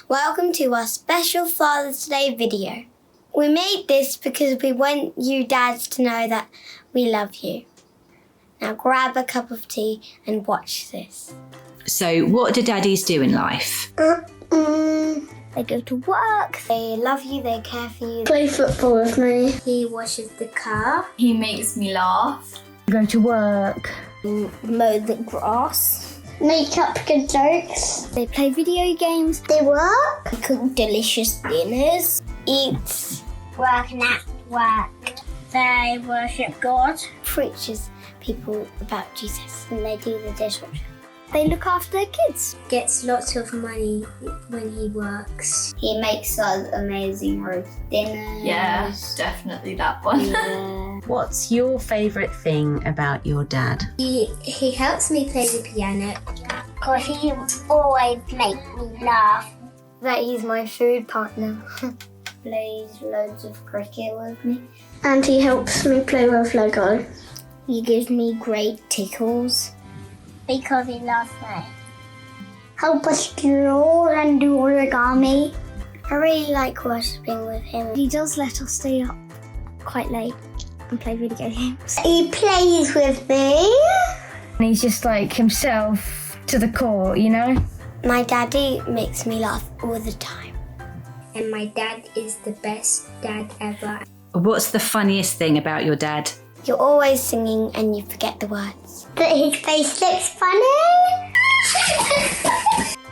Welcome to our special Father's Day video. We made this because we want you dads to know that we love you. Now grab a cup of tea and watch this. So what do daddies do in life? They go to work, they love you, they care for you. Play football with me. He washes the car. He makes me laugh. Go to work. Mow the grass. Make up good jokes. They play video games. They work. Cook delicious dinners. Eat. Work and at work. They worship God. Preaches people about Jesus and they do the dishwasher. They look after their kids. Gets lots of money when he works. He makes us amazing roast dinners. Yeah, definitely that one. Yeah. What's your favourite thing about your dad? He helps me play the piano. Because he always makes me laugh. That he's my food partner. Plays loads of cricket with me. And he helps me play with Lego. He gives me great tickles. Because he loves me. Help us draw and do origami. I really like worshipping with him. He does let us stay up quite late and play video games. He plays with me. And he's just like himself to the core, you know? My daddy makes me laugh all the time. And my dad is the best dad ever. What's the funniest thing about your dad? You're always singing and you forget the words. That his face looks funny.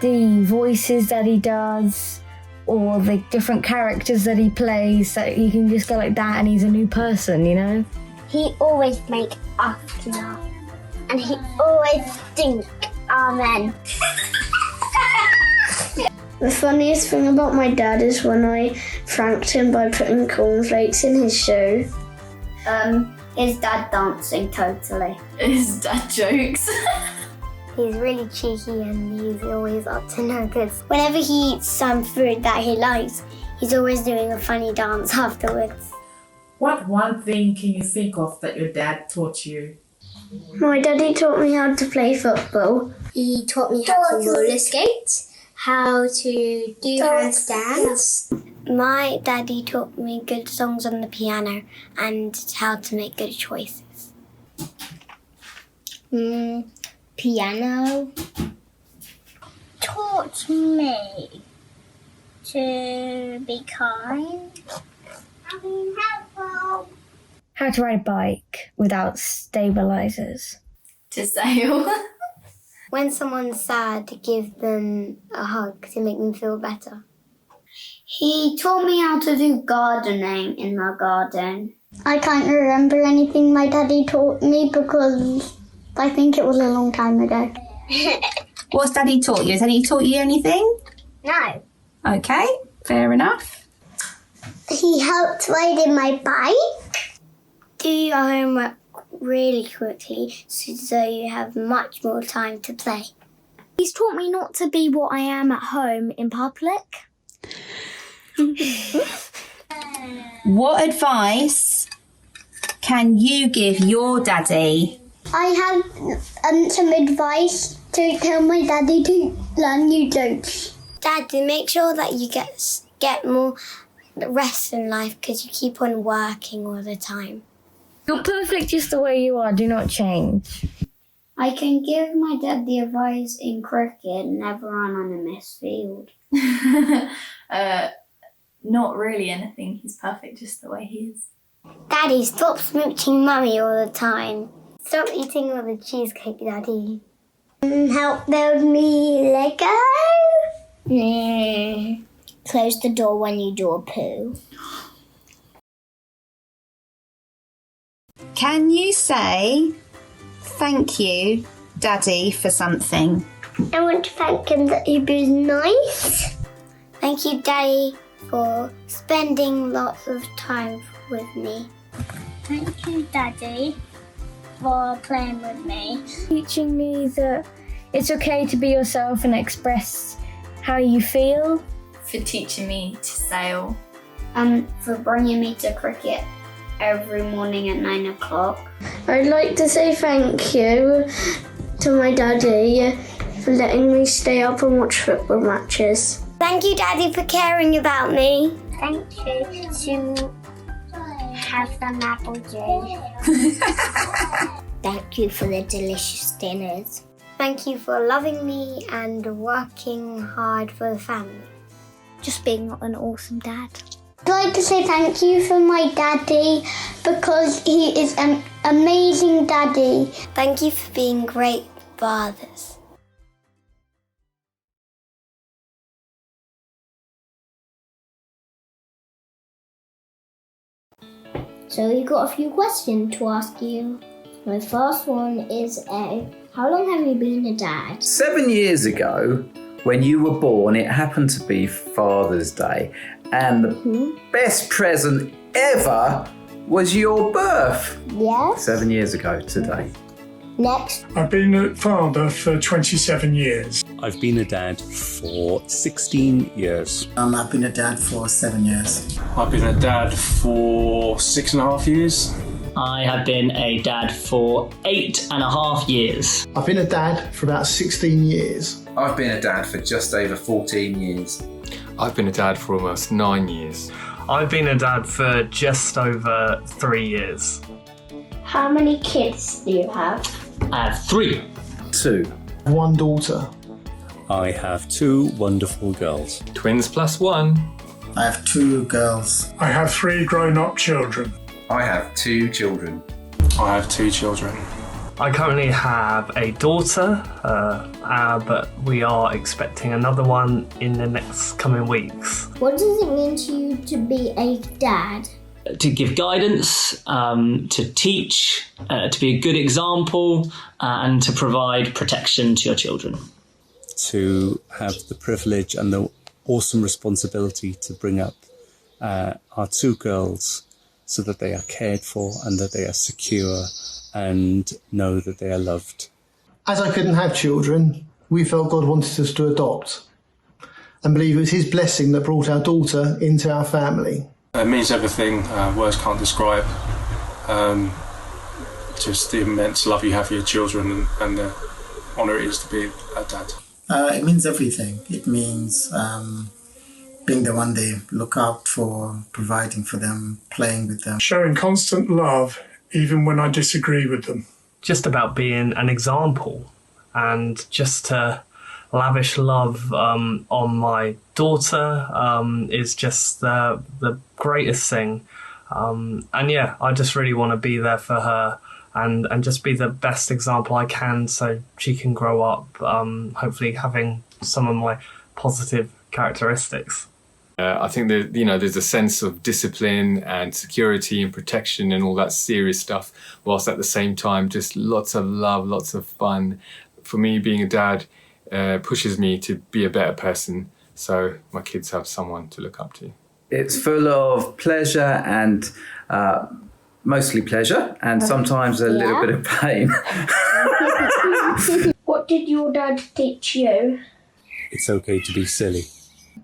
The voices that he does, or the different characters that he plays, that you can just go like that and he's a new person, you know? He always makes us laugh. And he always thinks, amen. The funniest thing about my dad is when I franked him by putting cornflakes in his shoe. His dad dancing totally. His dad jokes. He's really cheeky and he's always up to no good. Whenever he eats some food that he likes, he's always doing a funny dance afterwards. What one thing can you think of that your dad taught you? My daddy taught me how to play football. He taught me how to roller skate, how to do handstands. My daddy taught me good songs on the piano and how to make good choices. Piano. Taught me to be kind. Being helpful. How to ride a bike without stabilizers. To sail. When someone's sad, give them a hug to make them feel better. He taught me how to do gardening in the garden. I can't remember anything my daddy taught me because I think it was a long time ago. What's daddy taught you? Has he taught you anything? No. Okay, fair enough. He helped riding my bike. Do your homework really quickly so you have much more time to play. He's taught me not to be what I am at home in public. What advice can you give your daddy? I have some advice to tell my daddy to learn new jokes. Daddy, make sure that you get more rest in life because you keep on working all the time. You're perfect just the way you are, do not change. I can give my dad the advice in cricket, never run on a missed field. Not really anything. He's perfect just the way he is. Daddy, stop smooching mummy all the time. Stop eating all the cheesecake, Daddy. Help build me Lego. Close the door when you do a poo. Can you say thank you, Daddy, for something? I want to thank him that he was nice. Thank you, Daddy, for spending lots of time with me. Thank you, Daddy, for playing with me. Teaching me that it's okay to be yourself and express how you feel. For teaching me to sail. For bringing me to cricket every morning at 9 o'clock. I'd like to say thank you to my daddy for letting me stay up and watch football matches. Thank you, Daddy, for caring about me. Thank you to have some apple juice. Thank you for the delicious dinners. Thank you for loving me and working hard for the family. Just being an awesome dad. I'd like to say thank you for my daddy because he is an amazing daddy. Thank you for being great fathers. So we've got a few questions to ask you. My first one is how long have you been a dad? 7 years ago, when you were born, it happened to be Father's Day, and the best present ever was your birth. Yes. 7 years ago today. Next. I've been a father for 27 years. I've been a dad for 16 years. I've been a dad for 7 years. I've been a dad for 6.5 years. I have been a dad for 8.5 years. I've been a dad for about 16 years. I've been a dad for just over 14 years. I've been a dad for almost 9 years. I've been a dad for just over 3 years. How many kids do you have? I have 3. 2. 1 daughter. I have 2 wonderful girls. Twins plus 1. I have 2 girls. I have 3 grown-up children. I have 2 children. I have 2 children. I currently have a daughter, but we are expecting another one in the next coming weeks. What does it mean to you to be a dad? To give guidance, to teach, to be a good example, and to provide protection to your children. To have the privilege and the awesome responsibility to bring up our 2 girls so that they are cared for and that they are secure and know that they are loved. As I couldn't have children, we felt God wanted us to adopt and believe it was his blessing that brought our daughter into our family. It means everything, words can't describe. Just the immense love you have for your children and the honour it is to be a dad. It means everything. It means being the one they look out for, providing for them, playing with them. Showing constant love even when I disagree with them. Just about being an example and just to lavish love on my daughter is just the greatest thing. And yeah, I just really want to be there for her and just be the best example I can so she can grow up hopefully having some of my positive characteristics. I think that, there's a sense of discipline and security and protection and all that serious stuff, whilst at the same time just lots of love, lots of fun. For me, being a dad pushes me to be a better person, so my kids have someone to look up to. It's full of pleasure and mostly pleasure and sometimes a little bit of pain. What did your dad teach you? It's okay to be silly.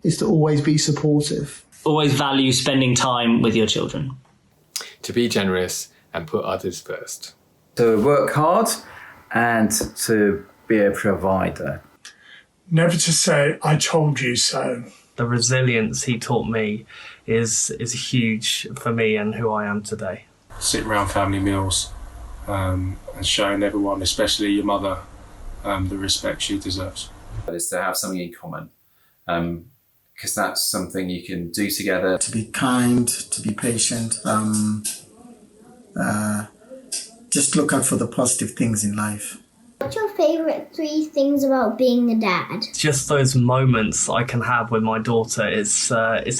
Is to always be supportive. Always value spending time with your children. To be generous and put others first. To work hard and to be a provider. Never to say, I told you so. The resilience he taught me is huge for me and who I am today. Sitting around family meals and showing everyone, especially your mother, the respect she deserves. Is to have something in common. Because that's something you can do together. To be kind, to be patient, just look out for the positive things in life. What's your favourite 3 things about being a dad? Just those moments I can have with my daughter, it's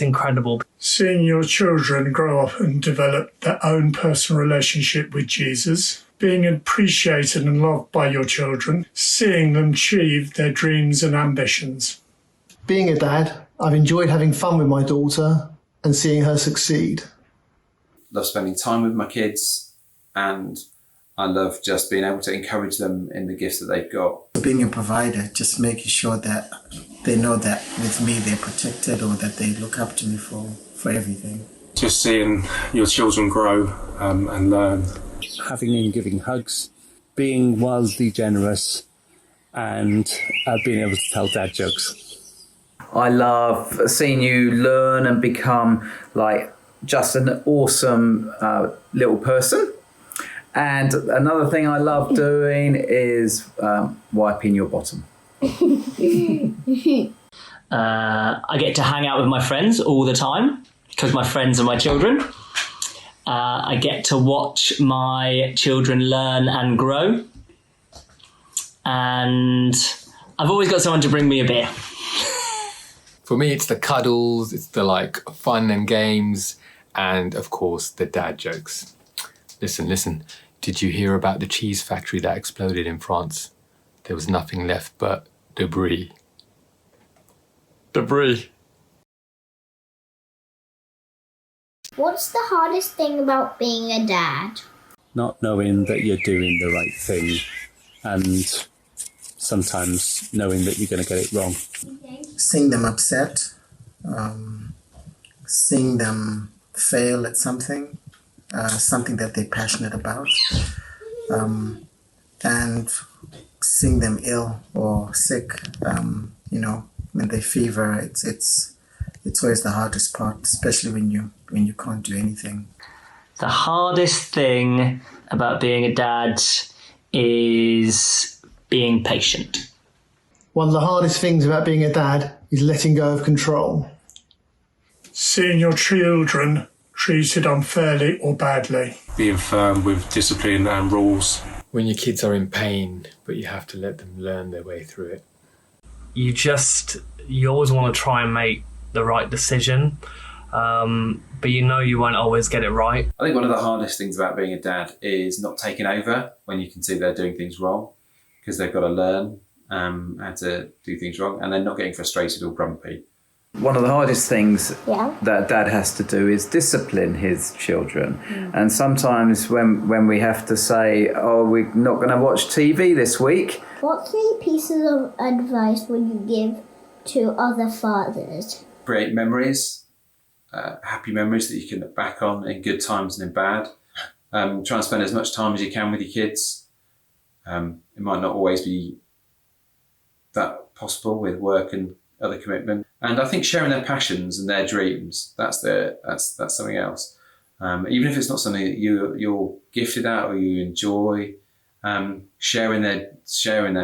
incredible. Seeing your children grow up and develop their own personal relationship with Jesus, being appreciated and loved by your children, seeing them achieve their dreams and ambitions. Being a dad, I've enjoyed having fun with my daughter and seeing her succeed. Love spending time with my kids, and I love just being able to encourage them in the gifts that they've got. Being a provider, just making sure that they know that with me they're protected or that they look up to me for everything. Just seeing your children grow and learn. Having and giving hugs, being wildly generous and being able to tell dad jokes. I love seeing you learn and become like just an awesome little person. And another thing I love doing is wiping your bottom. I get to hang out with my friends all the time because my friends are my children. I get to watch my children learn and grow. And I've always got someone to bring me a beer. For me, it's the cuddles, it's the like fun and games, and of course the dad jokes. Listen, did you hear about the cheese factory that exploded in France? There was nothing left but debris. Debris. What's the hardest thing about being a dad? Not knowing that you're doing the right thing, and sometimes knowing that you're going to get it wrong. Seeing them upset, seeing them fail at something that they're passionate about, and seeing them ill or sick, when they fever, it's always the hardest part, especially when you can't do anything. The hardest thing about being a dad is being patient. One of the hardest things about being a dad is letting go of control. Seeing your children treated unfairly or badly. Being firm with discipline and rules. When your kids are in pain, but you have to let them learn their way through it. You always want to try and make the right decision, but you won't always get it right. I think one of the hardest things about being a dad is not taking over when you can see they're doing things wrong, because they've got to learn how to do things wrong, and they're not getting frustrated or grumpy. One of the hardest things that dad has to do is discipline his children. And sometimes when we have to say, oh, we're not going to watch TV this week. What 3 pieces of advice would you give to other fathers? Create memories, happy memories that you can look back on in good times and in bad. Try and spend as much time as you can with your kids. It might not always be that possible with work and other commitment. And I think sharing their passions and their dreams, that's something else. Even if it's not something that you're gifted at or you enjoy, sharing their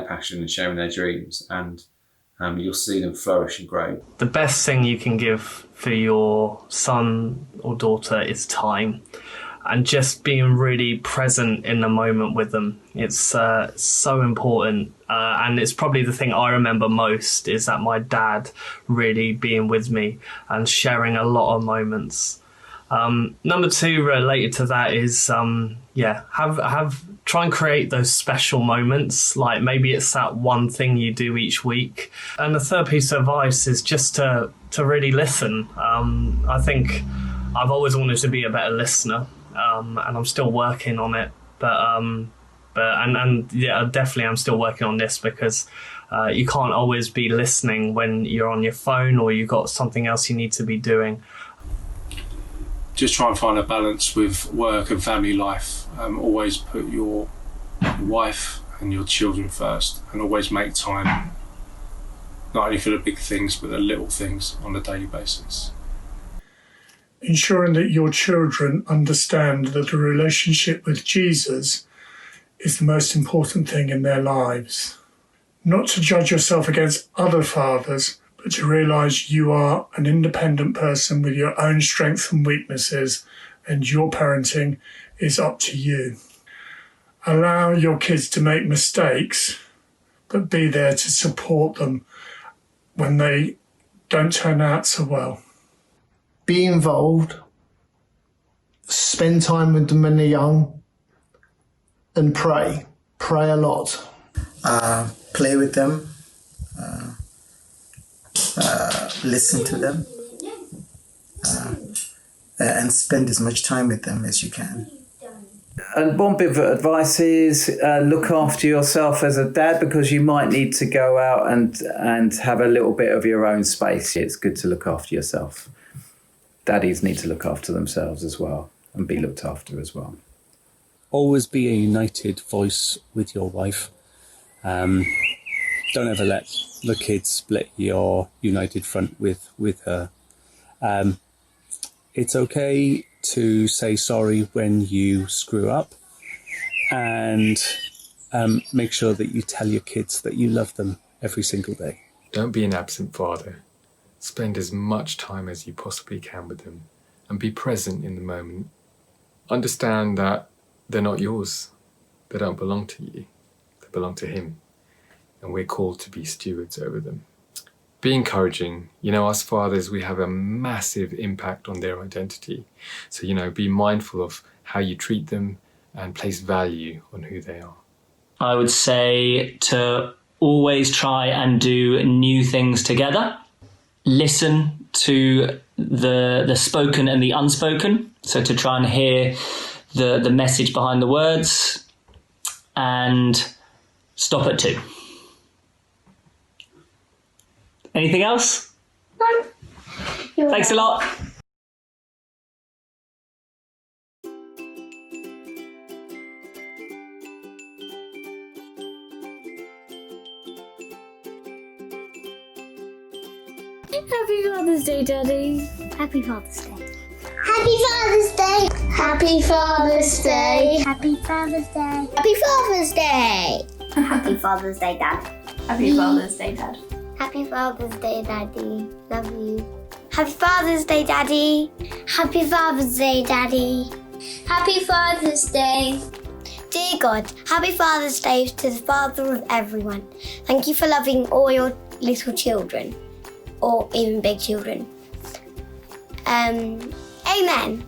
passion and sharing their dreams, and you'll see them flourish and grow. The best thing you can give for your son or daughter is time, and just being really present in the moment with them. It's so important, and it's probably the thing I remember most is that my dad really being with me and sharing a lot of moments. Number 2 related to that is try and create those special moments, like maybe it's that one thing you do each week. And the 3rd piece of advice is just to really listen. I think I've always wanted to be a better listener, and I'm still working on it, definitely I'm still working on this, because you can't always be listening when you're on your phone or you've got something else you need to be doing. Just try and find a balance with work and family life. Always put your wife and your children first, and always make time, not only for the big things, but the little things on a daily basis. Ensuring that your children understand that a relationship with Jesus is the most important thing in their lives. Not to judge yourself against other fathers, but to realise you are an independent person with your own strengths and weaknesses, and your parenting is up to you. Allow your kids to make mistakes, but be there to support them when they don't turn out so well. Be involved, spend time with them when they're young, and pray. Pray a lot. Play with them, listen to them, and spend as much time with them as you can. And one bit of advice is look after yourself as a dad, because you might need to go out and have a little bit of your own space. It's good to look after yourself. Daddies need to look after themselves as well and be looked after as well. Always be a united voice with your wife. don't ever let the kids split your united front with her. It's okay to say sorry when you screw up, and make sure that you tell your kids that you love them every single day. Don't be an absent father. Spend as much time as you possibly can with them and be present in the moment. Understand that they're not yours. They don't belong to you. They belong to him. And we're called to be stewards over them. Be encouraging. You know, us fathers, we have a massive impact on their identity. So, you know, be mindful of how you treat them and place value on who they are. I would say to always try and do new things together. Listen to the spoken and the unspoken. So to try and hear the message behind the words, and stop at 2. Anything else? No. Thanks a lot. Happy Father's Day, Daddy. Happy Father's Day. Happy Father's Day. Happy Father's Day. Happy Father's Day. Happy Father's Day. Happy Father's Day, Dad. Happy Father's Day, Dad. Happy Father's Day, Daddy. Love you. Happy Father's Day, Daddy. Happy Father's Day, Daddy. Happy Father's Day. Dear God, happy Father's Day to the Father of everyone. Thank you for loving all your little children, or even big children. Amen.